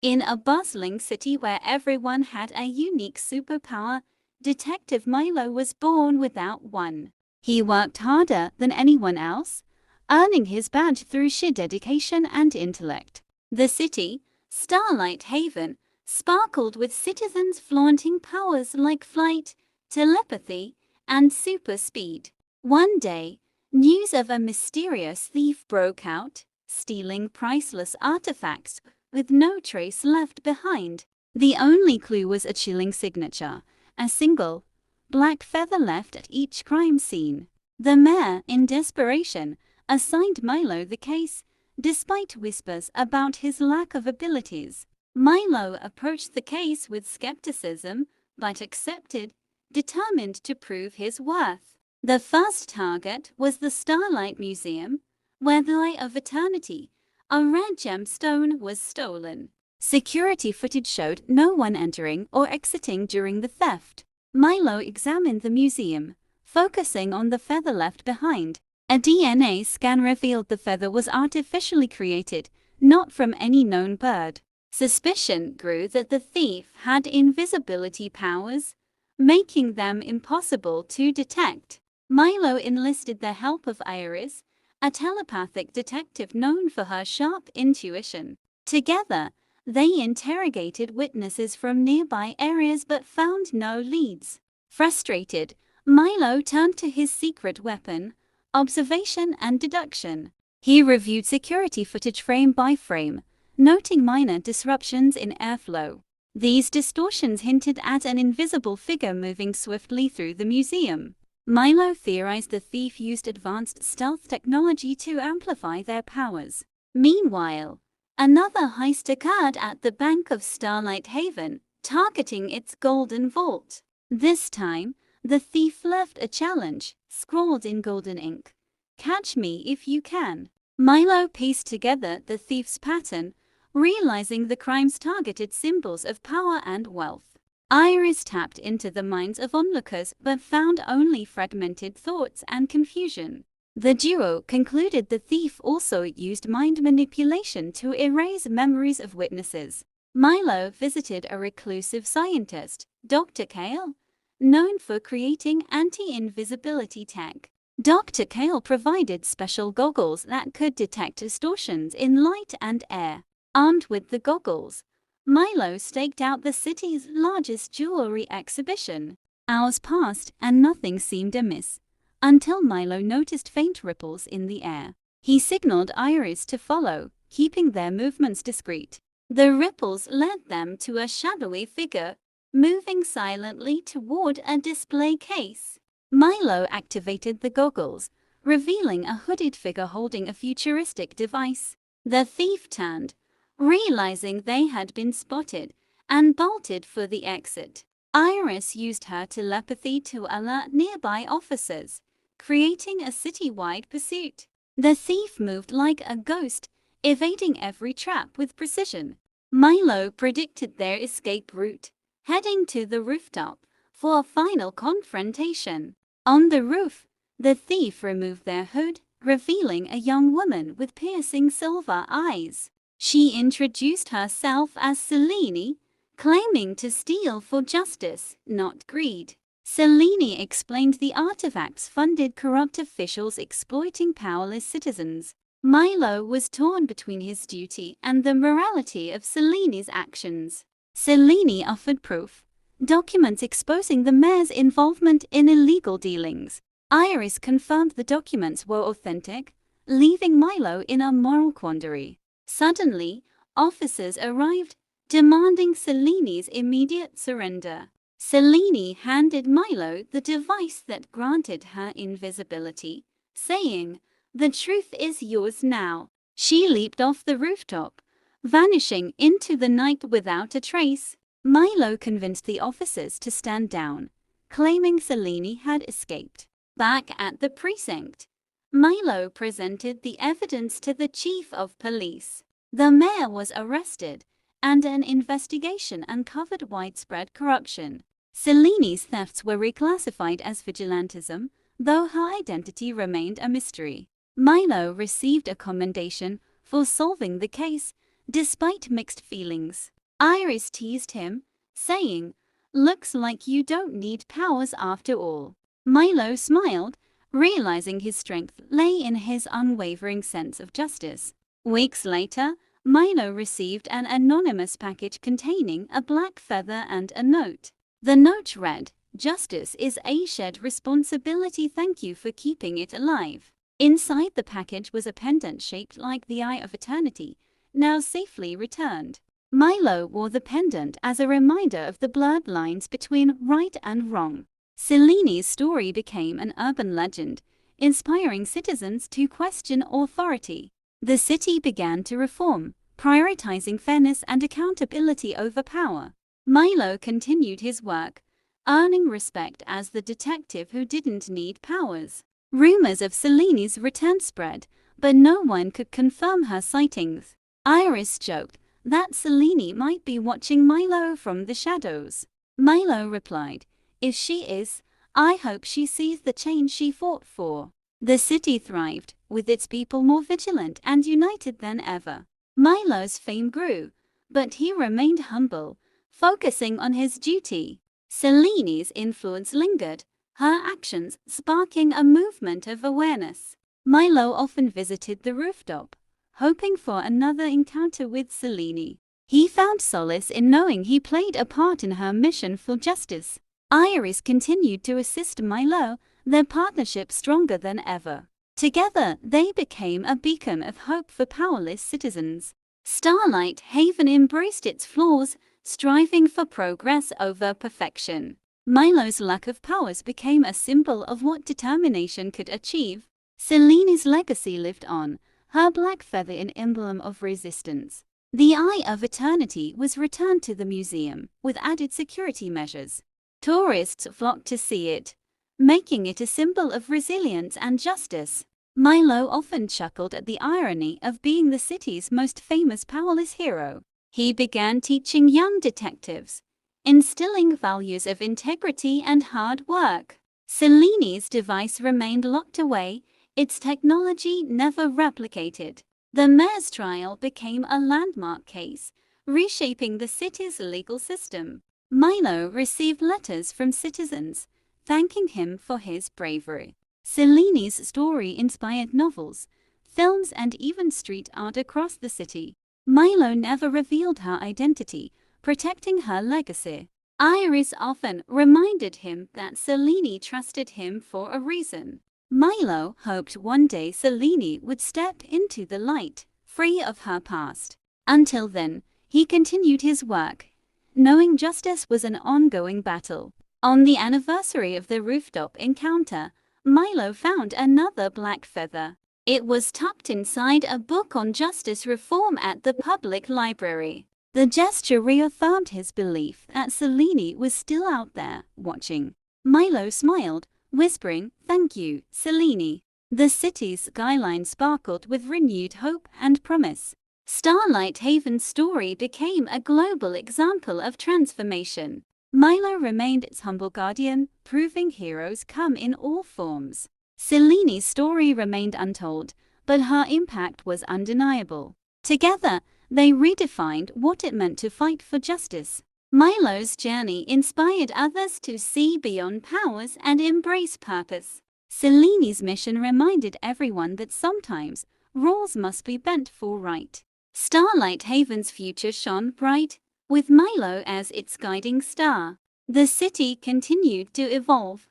In a bustling city where everyone had a unique superpower, Detective Milo was born without one. He worked harder than anyone else, earning his badge through sheer dedication and intellect. The city, Starlight Haven, sparkled with citizens flaunting powers like flight, telepathy, and super speed. One day, news of a mysterious thief broke out, stealing priceless artifacts with no trace left behind. The only clue was a chilling signature, a single, black feather left at each crime scene. The mayor, in desperation, assigned Milo the case, despite whispers about his lack of abilities. Milo approached the case with skepticism, but accepted, determined to prove his worth. The first target was the Starlight Museum, where the Eye of Eternity, a red gemstone, was stolen. Security footage showed no one entering or exiting during the theft. Milo examined the museum, focusing on the feather left behind. A DNA scan revealed the feather was artificially created, not from any known bird. Suspicion grew that the thief had invisibility powers, making them impossible to detect. Milo enlisted the help of Iris, a telepathic detective known for her sharp intuition. Together, they interrogated witnesses from nearby areas but found no leads. Frustrated, Milo turned to his secret weapon, observation and deduction. He reviewed security footage frame by frame, noting minor disruptions in airflow. These distortions hinted at an invisible figure moving swiftly through the museum. Milo theorized the thief used advanced stealth technology to amplify their powers. Meanwhile, another heist occurred at the bank of Starlight Haven, targeting its golden vault. This time, the thief left a challenge, scrawled in golden ink. "Catch me if you can." Milo pieced together the thief's pattern, realizing the crimes targeted symbols of power and wealth. Iris tapped into the minds of onlookers but found only fragmented thoughts and confusion. The duo concluded the thief also used mind manipulation to erase memories of witnesses. Milo visited a reclusive scientist, Dr. Kale, known for creating anti-invisibility tech. Dr. Kale provided special goggles that could detect distortions in light and air. Armed with the goggles, Milo staked out the city's largest jewelry exhibition. Hours passed and nothing seemed amiss, until Milo noticed faint ripples in the air. He signaled Iris to follow, keeping their movements discreet. The ripples led them to a shadowy figure, moving silently toward a display case. Milo activated the goggles, revealing a hooded figure holding a futuristic device. The thief turned, realizing they had been spotted, and bolted for the exit. Iris used her telepathy to alert nearby officers, creating a citywide pursuit. The thief moved like a ghost, evading every trap with precision. Milo predicted their escape route, heading to the rooftop for a final confrontation. On the roof, the thief removed their hood, revealing a young woman with piercing silver eyes. She introduced herself as Selene, claiming to steal for justice, not greed. Selene explained the artifacts funded corrupt officials exploiting powerless citizens. Milo was torn between his duty and the morality of Selene's actions. Selene offered proof, documents exposing the mayor's involvement in illegal dealings. Iris confirmed the documents were authentic, leaving Milo in a moral quandary. Suddenly, officers arrived, demanding Selene's immediate surrender. Selene handed Milo the device that granted her invisibility, saying, "The truth is yours now." She leaped off the rooftop, vanishing into the night without a trace. Milo convinced the officers to stand down, claiming Selene had escaped. Back at the precinct, Milo presented the evidence to the chief of police. The mayor was arrested, and an investigation uncovered widespread corruption. Selene's thefts were reclassified as vigilantism, though her identity remained a mystery. Milo received a commendation for solving the case, Despite mixed feelings, Iris teased him, saying, "Looks like you don't need powers after all." Milo smiled, realizing his strength lay in his unwavering sense of justice. Weeks later, Milo received an anonymous package containing a black feather and a note. The note read, "Justice is a shared responsibility. Thank you for keeping it alive." Inside the package was a pendant shaped like the Eye of Eternity, now safely returned. Milo wore the pendant as a reminder of the blurred lines between right and wrong. Seleni's story became an urban legend, inspiring citizens to question authority. The city began to reform, prioritizing fairness and accountability over power. Milo continued his work, earning respect as the detective who didn't need powers. Rumors of Seleni's return spread, but no one could confirm her sightings. Iris joked that Selene might be watching Milo from the shadows. Milo replied, "If she is, I hope she sees the change she fought for." The city thrived, with its people more vigilant and united than ever. Milo's fame grew, but he remained humble, focusing on his duty. Selene's influence lingered, her actions sparking a movement of awareness. Milo often visited the rooftop, hoping for another encounter with Selene. He found solace in knowing he played a part in her mission for justice. Iris continued to assist Milo, their partnership stronger than ever. Together, they became a beacon of hope for powerless citizens. Starlight Haven embraced its flaws, striving for progress over perfection. Milo's lack of powers became a symbol of what determination could achieve. Selene's legacy lived on, her black feather an emblem of resistance. The Eye of Eternity was returned to the museum, with added security measures. Tourists flocked to see it, making it a symbol of resilience and justice. Milo often chuckled at the irony of being the city's most famous powerless hero. He began teaching young detectives, instilling values of integrity and hard work. Selene's device remained locked away, its technology never replicated. The mayor's trial became a landmark case, reshaping the city's legal system. Milo received letters from citizens, thanking him for his bravery. Selene's story inspired novels, films, and even street art across the city. Milo never revealed her identity, protecting her legacy. Iris often reminded him that Selene trusted him for a reason. Milo hoped one day Selene would step into the light, free of her past. Until then, he continued his work, knowing justice was an ongoing battle. On the anniversary of the rooftop encounter, Milo found another black feather. It was tucked inside a book on justice reform at the public library. The gesture reaffirmed his belief that Selene was still out there, watching. Milo smiled, whispering, "Thank you, Selene." The city's skyline sparkled with renewed hope and promise. Starlight Haven's story became a global example of transformation. Milo remained its humble guardian, proving heroes come in all forms. Selene's story remained untold, but her impact was undeniable. Together, they redefined what it meant to fight for justice. Milo's journey inspired others to see beyond powers and embrace purpose. Selene's mission reminded everyone that sometimes rules must be bent for right. Starlight Haven's future shone bright, with Milo as its guiding star. The city continued to evolve,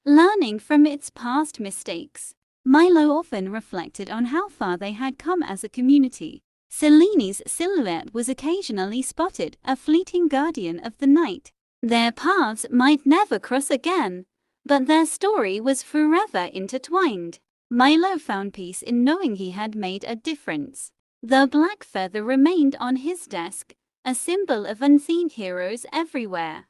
learning from its past mistakes. Milo often reflected on how far they had come as a community. Selene's silhouette was occasionally spotted, a fleeting guardian of the night. Their paths might never cross again, but their story was forever intertwined. Milo found peace in knowing he had made a difference. The black feather remained on his desk, a symbol of unseen heroes everywhere.